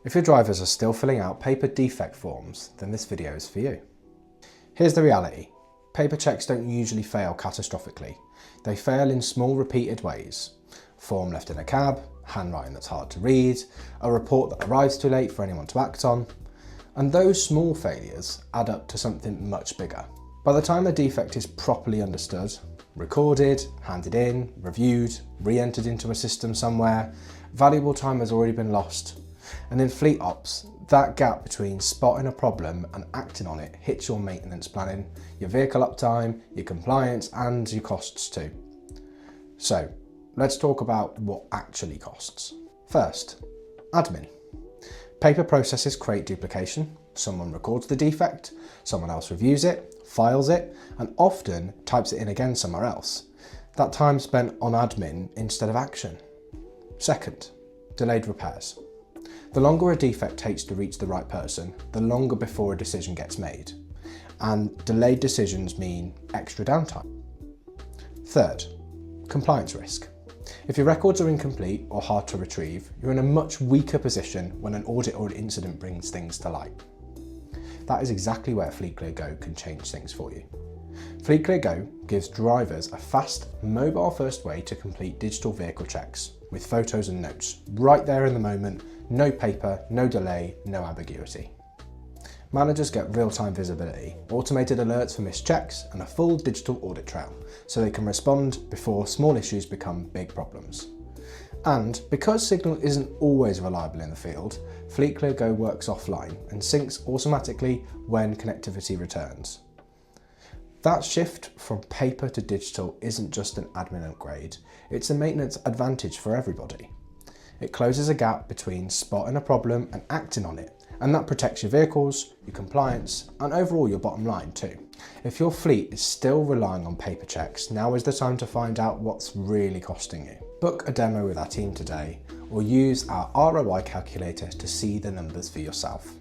If your drivers are still filling out paper defect forms, then this video is for you. Here's the reality. Paper checks don't usually fail catastrophically. They fail in small repeated ways. Form left in a cab, handwriting that's hard to read, a report that arrives too late for anyone to act on. And those small failures add up to something much bigger. By the time a defect is properly understood, recorded, handed in, reviewed, re-entered into a system somewhere, valuable time has already been lost. And in fleet ops, that gap between spotting a problem and acting on it hits your maintenance planning, your vehicle uptime, your compliance and your costs too. So let's talk about what actually costs. First, admin. Paper processes create duplication. Someone records the defect, someone else reviews it, files it, and often types it in again somewhere else. That time spent on admin instead of action. Second, delayed repairs. The longer a defect takes to reach the right person, the longer before a decision gets made. And delayed decisions mean extra downtime. Third, compliance risk. If your records are incomplete or hard to retrieve, you're in a much weaker position when an audit or an incident brings things to light. That is exactly where Fleetclear Go can change things for you. Fleetclear Go gives drivers a fast, mobile-first way to complete digital vehicle checks with photos and notes, right there in the moment, no paper, no delay, no ambiguity. Managers get real-time visibility, automated alerts for missed checks, and a full digital audit trail, so they can respond before small issues become big problems. And because Signal isn't always reliable in the field, Fleetclear Go works offline and syncs automatically when connectivity returns. That shift from paper to digital isn't just an admin upgrade, it's a maintenance advantage for everybody. It closes a gap between spotting a problem and acting on it, and that protects your vehicles, your compliance, and overall your bottom line too. If your fleet is still relying on paper checks, now is the time to find out what's really costing you. Book a demo with our team today, or use our ROI calculator to see the numbers for yourself.